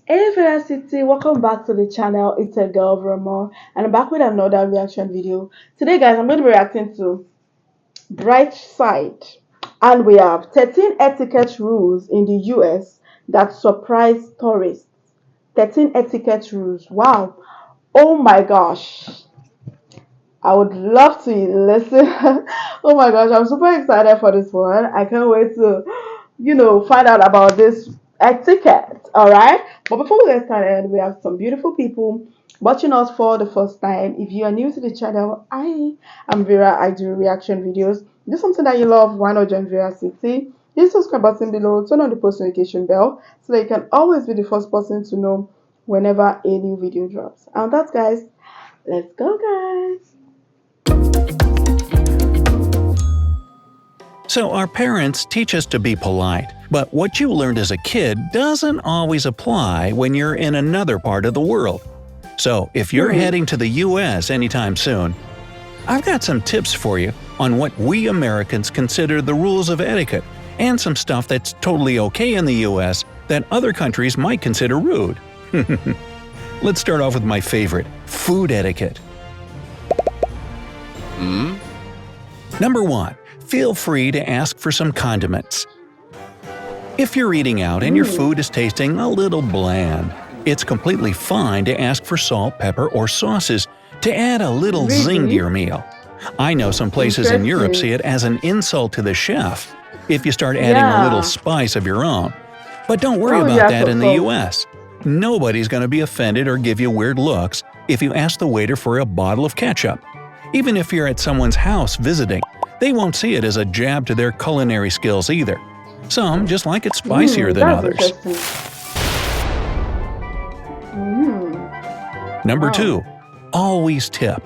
Hey Veracity, welcome back to the channel. It's a girl VeraMoore, and I'm back with another reaction video. Today, guys, I'm going to be reacting to Bright Side, and we have 13 etiquette rules in the US that surprise tourists. 13 etiquette rules. Wow. Oh my gosh. I would love to listen. Oh my gosh, I'm super excited for this one. I can't wait to, find out about this etiquette. All right. But before we get started, we have some beautiful people watching us for the first time. If you are new to the channel, I am Vera. I do reaction videos. If this is something that you love, why not join Vera City? Hit the subscribe button below, turn on the post notification bell so that you can always be the first person to know whenever a new video drops. And that's guys, let's go guys. So our parents teach us to be polite, but what you learned as a kid doesn't always apply when you're in another part of the world. So if you're heading to the US anytime soon, I've got some tips for you on what we Americans consider the rules of etiquette and some stuff that's totally okay in the US that other countries might consider rude. Let's start off with my favorite, food etiquette. Number 1. Feel free to ask for some condiments. If you're eating out and your food is tasting a little bland, it's completely fine to ask for salt, pepper, or sauces to add a little zing to your meal. I know some places in Europe see it as an insult to the chef if you start adding a little spice of your own. But don't worry about that in the US. Nobody's going to be offended or give you weird looks if you ask the waiter for a bottle of ketchup. Even if you're at someone's house visiting, they won't see it as a jab to their culinary skills either. Some just like it spicier than others. Number 2. Always tip.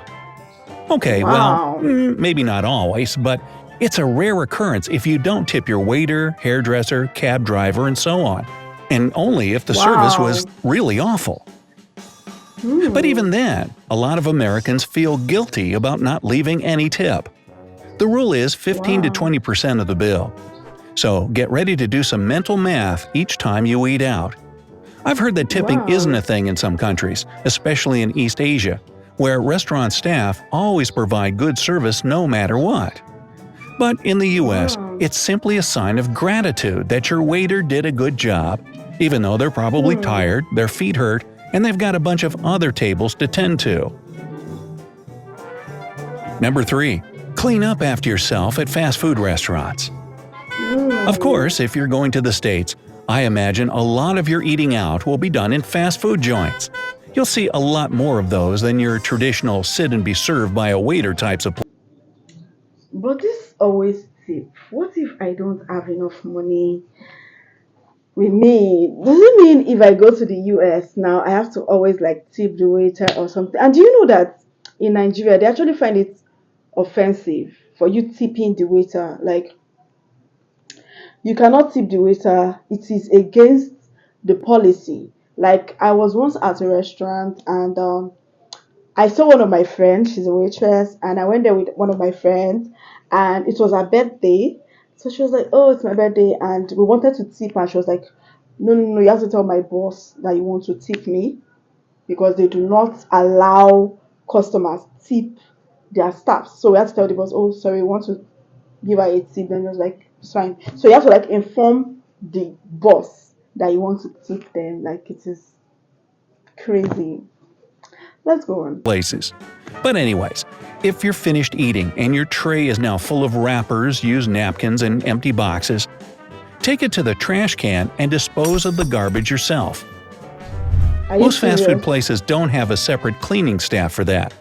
Okay, well, maybe not always, but it's a rare occurrence if you don't tip your waiter, hairdresser, cab driver, and so on. And only if the service was really awful. But even then, a lot of Americans feel guilty about not leaving any tip. The rule is 15 to 20% of the bill. So get ready to do some mental math each time you eat out. I've heard that tipping isn't a thing in some countries, especially in East Asia, where restaurant staff always provide good service no matter what. But in the US, it's simply a sign of gratitude that your waiter did a good job, even though they're probably tired, their feet hurt, and they've got a bunch of other tables to tend to. Number 3. Clean up after yourself at fast food restaurants. Of course, if you're going to the States, I imagine a lot of your eating out will be done in fast food joints. You'll see a lot more of those than your traditional sit and be served by a waiter types of places. But this always tip. What if I don't have enough money with me? Does it mean if I go to the US now, I have to always like tip the waiter or something? And do you know that in Nigeria, they actually find it offensive for you tipping the waiter? Like, you cannot tip the waiter. It is against the policy. Like, I was once at a restaurant and I saw one of my friends, she's a waitress, and I went there with one of my friends, and it was her birthday. So she was like, "Oh, it's my birthday," and we wanted to tip her. She was like, "No, no, no, you have to tell my boss that you want to tip me because they do not allow customers tip their staff." So we had to tell the boss, "Oh, sorry, we want to give her a tip." Then he was like, "It's fine." So you have to like inform the boss that you want to tip them. Like, it is crazy. Let's go on. Places. But anyways, if you're finished eating and your tray is now full of wrappers, used napkins, and empty boxes, take it to the trash can and dispose of the garbage yourself. Most fast food places don't have a separate cleaning staff for that.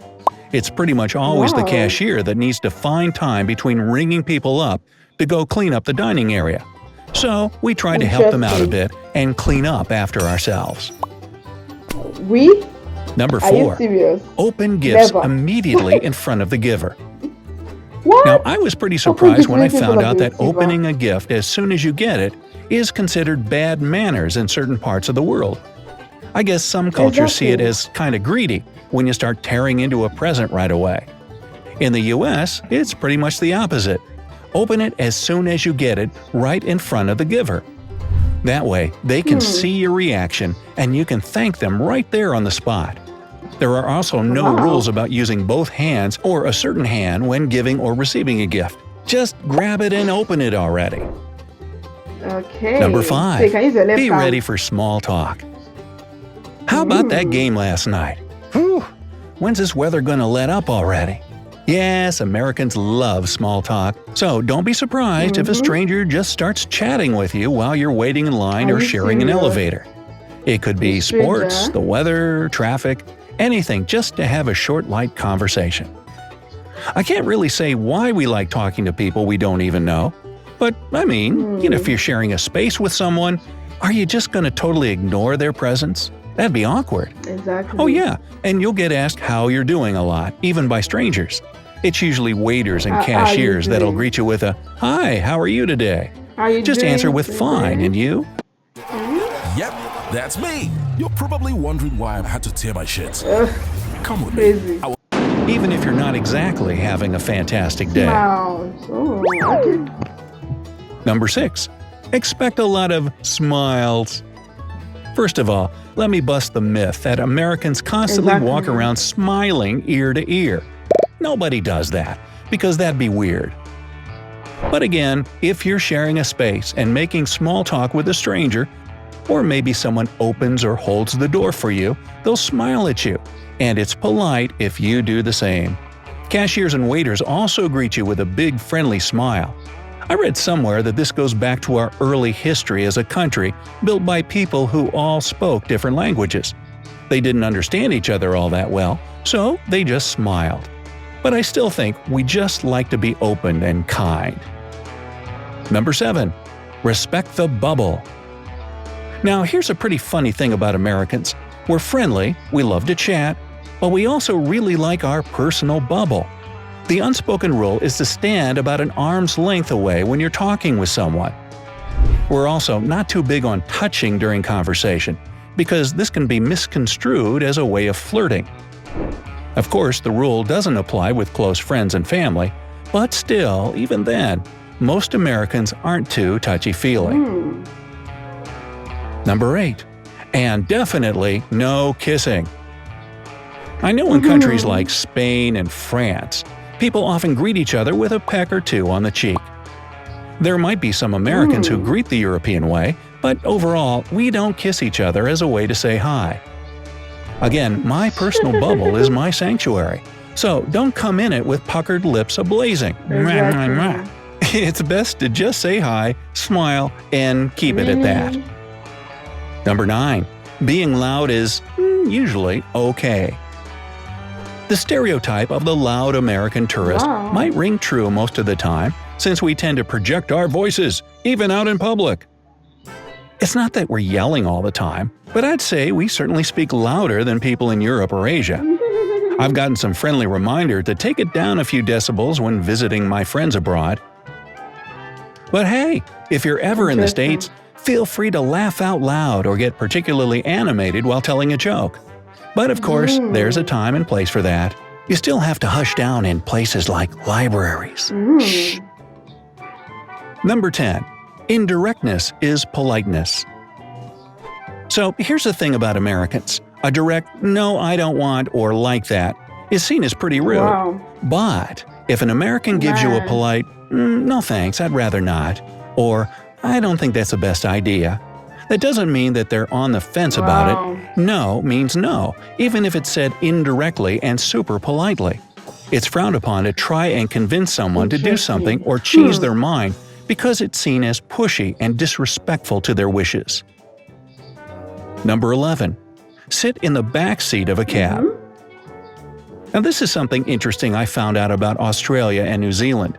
It's pretty much always the cashier that needs to find time between ringing people up to go clean up the dining area. So we try to help them out a bit and clean up after ourselves. Number 4. Open gifts immediately in front of the giver. Now, I was pretty surprised when I found out that opening a gift as soon as you get it is considered bad manners in certain parts of the world. I guess some cultures see it as kind of greedy when you start tearing into a present right away. In the US, it's pretty much the opposite. Open it as soon as you get it, right in front of the giver. That way, they can see your reaction and you can thank them right there on the spot. There are also no rules Wow. about using both hands or a certain hand when giving or receiving a gift. Just grab it and open it already. Number Okay. So you 5. can use your left Be ready hand. for small talk. How about that game last night? Whew, when's this weather gonna let up already? Yes, Americans love small talk, so don't be surprised if a stranger just starts chatting with you while you're waiting in line Are or you sharing an serious? elevator. It could A be sports, stranger? the weather, traffic, anything just to have a short, light conversation. I can't really say why we like talking to people we don't even know, but I mean, if you're sharing a space with someone, are you just going to totally ignore their presence? That'd be awkward. Exactly. Oh yeah, and you'll get asked how you're doing a lot, even by strangers. It's usually waiters and How are you cashiers that'll doing? greet you with a, "Hi, how are you today?" How are you Just answer doing with "fine," today? and you? Yep, that's me. You're probably wondering why I had to tear my shit. Ugh, Come with crazy. me. Even if you're not exactly having a fantastic day. Smiles. Oh, okay. Number 6. Expect a lot of smiles. First of all, let me bust the myth that Americans constantly walk Exactly. around smiling ear to ear. Nobody does that, because that'd be weird. But again, if you're sharing a space and making small talk with a stranger, or maybe someone opens or holds the door for you, they'll smile at you, and it's polite if you do the same. Cashiers and waiters also greet you with a big friendly smile. I read somewhere that this goes back to our early history as a country built by people who all spoke different languages. They didn't understand each other all that well, so they just smiled. But I still think we just like to be open and kind. Number 7. Respect the bubble. Now here's a pretty funny thing about Americans. We're friendly, we love to chat, but we also really like our personal bubble. The unspoken rule is to stand about an arm's length away when you're talking with someone. We're also not too big on touching during conversation, because this can be misconstrued as a way of flirting. Of course, the rule doesn't apply with close friends and family, but still, even then, most Americans aren't too touchy-feely. Number 8. And definitely no kissing. I know in countries like Spain and France, people often greet each other with a peck or two on the cheek. There might be some Americans who greet the European way, but overall, we don't kiss each other as a way to say hi. Again, my personal bubble is my sanctuary, so don't come in it with puckered lips ablazing. Exactly. It's best to just say hi, smile, and keep it at that. Number 9. Being loud is usually okay. The stereotype of the loud American tourist Wow. might ring true most of the time, since we tend to project our voices, even out in public. It's not that we're yelling all the time, but I'd say we certainly speak louder than people in Europe or Asia. I've gotten some friendly reminder to take it down a few decibels when visiting my friends abroad. But hey, if you're ever in the Interesting. States, feel free to laugh out loud or get particularly animated while telling a joke. But of course, there's a time and place for that. You still have to hush down in places like libraries. Number 10. Indirectness is politeness. So here's the thing about Americans. A direct, "no, I don't want," or "like that," is seen as pretty rude. Wow. But if an American gives you a Man. polite, "no thanks, I'd rather not," or "I don't think that's the best idea," that doesn't mean that they're on the fence about Wow. it. No means no, even if it's said indirectly and super politely. It's frowned upon to try and convince someone to do Interesting. something or change their mind because it's seen as pushy and disrespectful to their wishes. Number 11. Sit in the back seat of a cab. Now this is something interesting I found out about Australia and New Zealand.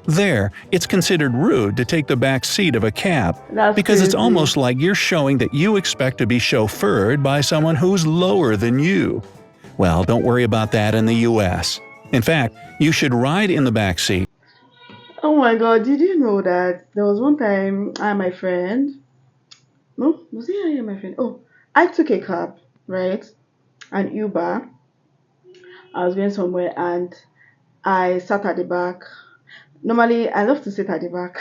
There, it's considered rude to take the back seat of a cab That's because it's crazy. almost like you're showing that you expect to be chauffeured by someone who's lower than you. Well, don't worry about that in the US. In fact, you should ride in the back seat. Oh my God, did you know that there was one time I and my friend, no, was it I and my friend? Oh, I took a cab, right? An Uber. I was going somewhere and I sat at the back. Normally, I love to sit at the back.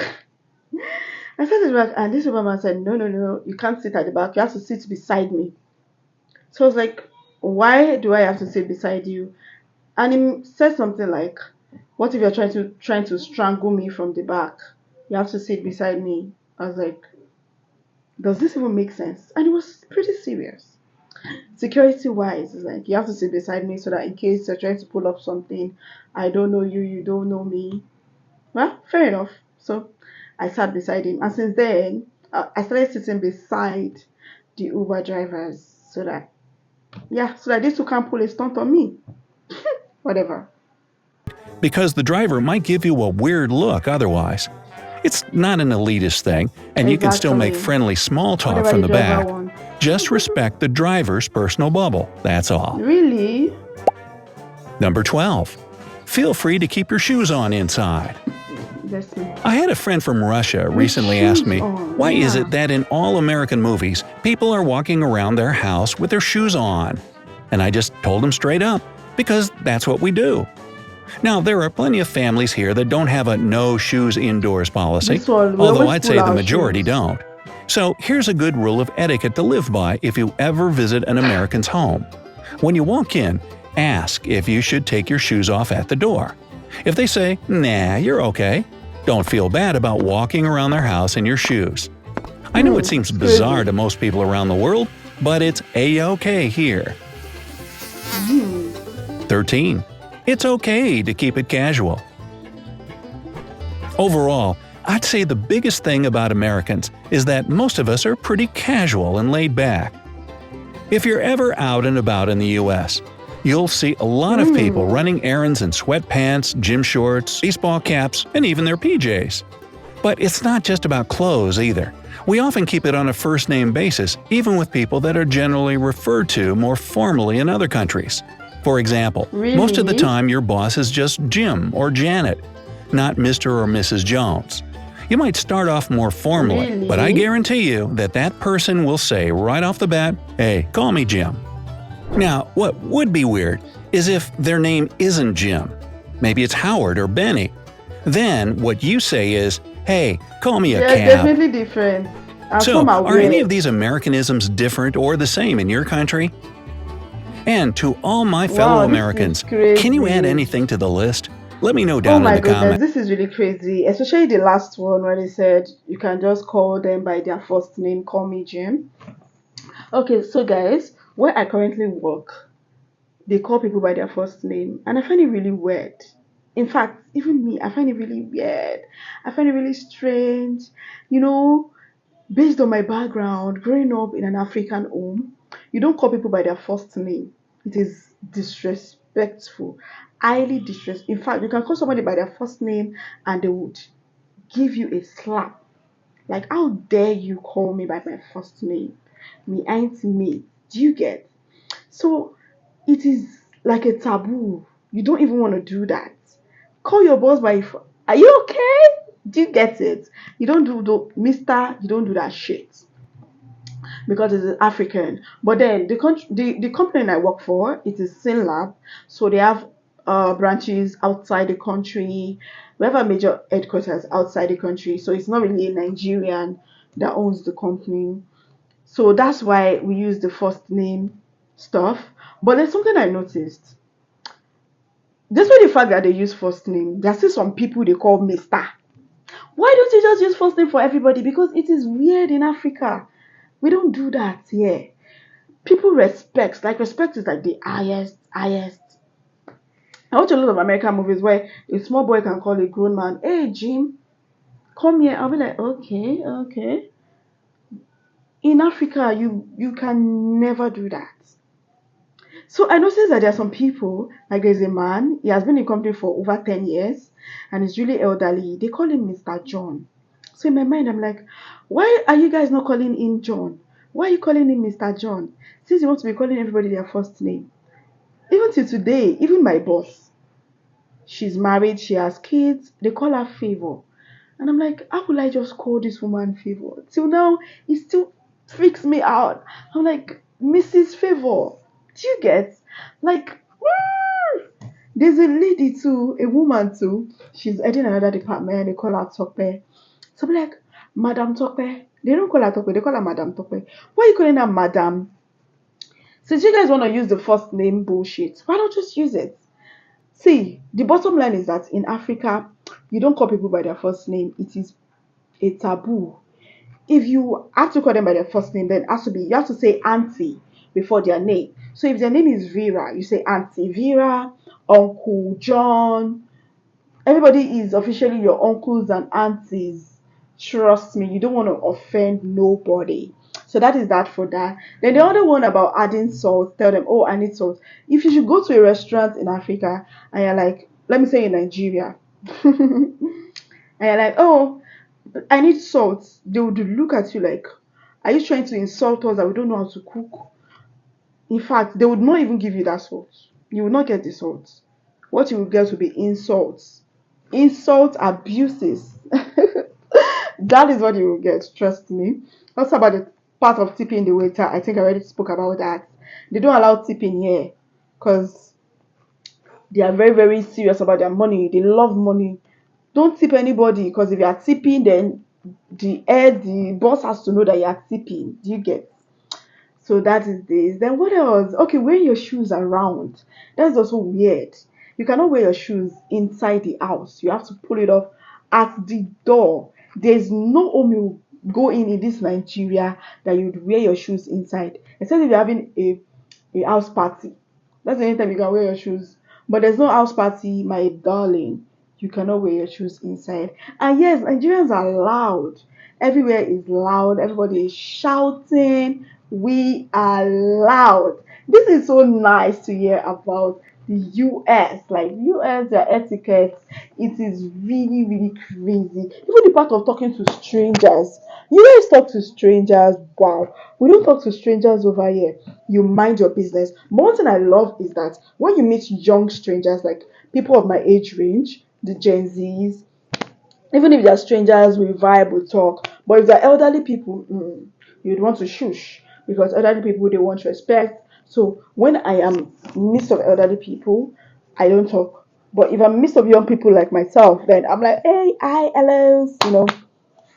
I sat at the back, and this woman said, "No, no, no, you can't sit at the back. You have to sit beside me." So I was like, "Why do I have to sit beside you?" And he said something like, "What if you're trying to strangle me from the back? You have to sit beside me." I was like, "Does this even make sense?" And it was pretty serious. Security wise, it's like you have to sit beside me so that in case you're trying to pull up something, I don't know you, you don't know me. Well, fair enough. So I sat beside him, and since then I started sitting beside the Uber drivers so that these two can't pull a stunt on me. Whatever. because the driver might give you a weird look otherwise. It's not an elitist thing, and you can still make Exactly. friendly small talk Whatever from the the driver back. wants. Just respect the driver's personal bubble, that's all. Really? Number 12. Feel free to keep your shoes on inside. That's me. I had a friend from Russia recently shoes ask me, on, why is yeah. it that in all American movies, people are walking around their house with their shoes on? And I just told him straight up, because that's what we do. Now, there are plenty of families here that don't have a no shoes indoors policy, This one, we although always I'd pull say the our majority shoes. don't. So here's a good rule of etiquette to live by if you ever visit an American's home. When you walk in, ask if you should take your shoes off at the door. If they say, nah, you're okay, don't feel bad about walking around their house in your shoes. I know it seems bizarre to most people around the world, but it's A-OK here. 13. It's okay to keep it casual. Overall, I'd say the biggest thing about Americans is that most of us are pretty casual and laid back. If you're ever out and about in the US, you'll see a lot of people running errands in sweatpants, gym shorts, baseball caps, and even their PJs. But it's not just about clothes either. We often keep it on a first-name basis, even with people that are generally referred to more formally in other countries. For example, most of the Really? time your boss is just Jim or Janet, not Mr. or Mrs. Jones. You might start off more formally, Really? but I guarantee you that that person will say right off the bat, "Hey, call me Jim." Now, what would be weird is if their name isn't Jim. Maybe it's Howard or Benny. Then what you say is, "Hey, call me a They're cab." definitely different. And So, some are any weird. of these Americanisms different or the same in your country? And to all my fellow Wow, this is Americans, can you add crazy. anything to the list? Let me know Oh down in my the goodness, comments. this is really crazy. Especially the last one where they said you can just call them by their first name, call me Jim. Okay, so guys, where I currently work, they call people by their first name, and I find it really weird. In fact, even me, I find it really weird. I find it really strange. You know, based on my background, growing up in an African home, you don't call people by their first name. It is disrespectful, highly disrespectful. In fact, you can call somebody by their first name and they would give you a slap. Like, how dare you call me by my first name? Me ain't me. Do you get? So it is like a taboo. You don't even want to do that. Call your boss by. Are you okay? Do you get it? You don't do Mister. You don't do that shit because it's African. But then the company I work for, it is Synlab, so they have branches outside the country. We have a major headquarters outside the country, so it's not really a Nigerian that owns the company. So that's why we use the first name stuff. But there's something I noticed. Despite the fact that they use first name, there's still some people they call Mister. Why don't you just use first name for everybody? Because it is weird in Africa. We don't do that here. People respect, like respect is like the highest. I watch a lot of American movies where a small boy can call a grown man, "Hey Jim, come here." I'll be like, okay, okay. In Africa, you can never do that. So I noticed that there are some people, like there's a man, he has been in company for over 10 years and is really elderly. They call him Mr. John. So in my mind, I'm like, why are you guys not calling him John? Why are you calling him Mr. John? Since you want to be calling everybody their first name. Even till today, even my boss, she's married, she has kids, they call her Favor. And I'm like, how will I just call this woman Favor? Till now, it still freaks me out. I'm like, Mrs. Favor, do you get? Like, there's a lady too, a woman too. She's heading another department, they call her Tope. So I'm like, Madam Tope. They don't call her Tope, they call her Madam Tope. Why are you calling her Madam? Since you guys want to use the first name bullshit, why don't just use it? See, the bottom line is that in Africa, you don't call people by their first name. It is a taboo. If you have to call them by their first name, then it has to be you have to say auntie before their name. So if their name is Vera, you say Auntie Vera, Uncle John. Everybody is officially your uncles and aunties. Trust me, you don't want to offend nobody. So that is that for that. Then the other one about adding salt, tell them, oh, I need salt. If you should go to a restaurant in Africa and you're like, let me say in Nigeria, and you're like, oh, I need salt, they would look at you like, are you trying to insult us that we don't know how to cook? In fact, they would not even give you that salt. You will not get the salt. What you will get will be insults. Insult abuses. That is what you will get, trust me. Also about the part of tipping the waiter, I think I already spoke about that. They don't allow tipping here because they are very, very serious about their money. They love money. Don't tip anybody because if you are tipping, then the boss has to know that you are tipping. Do you get? So that is this. Then what else? Okay, wear your shoes around. That's also weird. You cannot wear your shoes inside the house. You have to pull it off at the door. There's no home you go in this Nigeria that you'd wear your shoes inside. Except if you're having a house party. That's the only time you can wear your shoes. But there's no house party, my darling. You cannot wear your shoes inside. And yes, Nigerians are loud. Everywhere is loud. Everybody is shouting. We are loud. This is so nice to hear about the US. Like US, their etiquette, it is really, really crazy. Even the part of talking to strangers. You guys talk to strangers. Wow. We don't talk to strangers over here. You mind your business. But one thing I love is that when you meet young strangers, like people of my age range, the Gen Zs, even if they're strangers, we vibe, we talk. But if they're elderly people, you'd want to shush because elderly people they want respect. So when I am midst of elderly people, I don't talk. But if I'm midst of young people like myself, then I'm like, hey, hi, hello,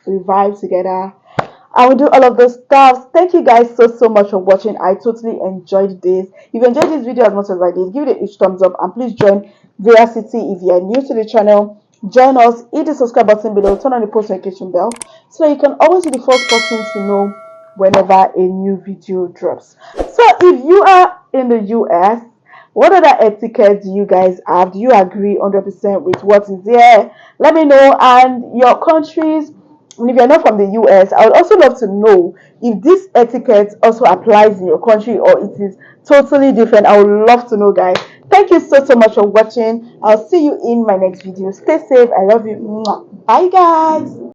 we vibe together. I will do all of those stuff. Thank you guys so much for watching. I totally enjoyed this. If you enjoyed this video as much as I did, give it a huge thumbs up and please join Veracity if you are new to the channel. Join us, hit the subscribe button below, turn on the post notification bell so that you can always be the first person to know whenever a new video drops. So if you are in the US, what other etiquette do you guys have? Do you agree 100% with what is there? Let me know. And your countries, and if you're not from the US, I would also love to know if this etiquette also applies in your country or it is totally different. I would love to know, guys. Thank you so much for watching. I'll see you in my next video. Stay safe. I love you. Mwah. Bye, guys.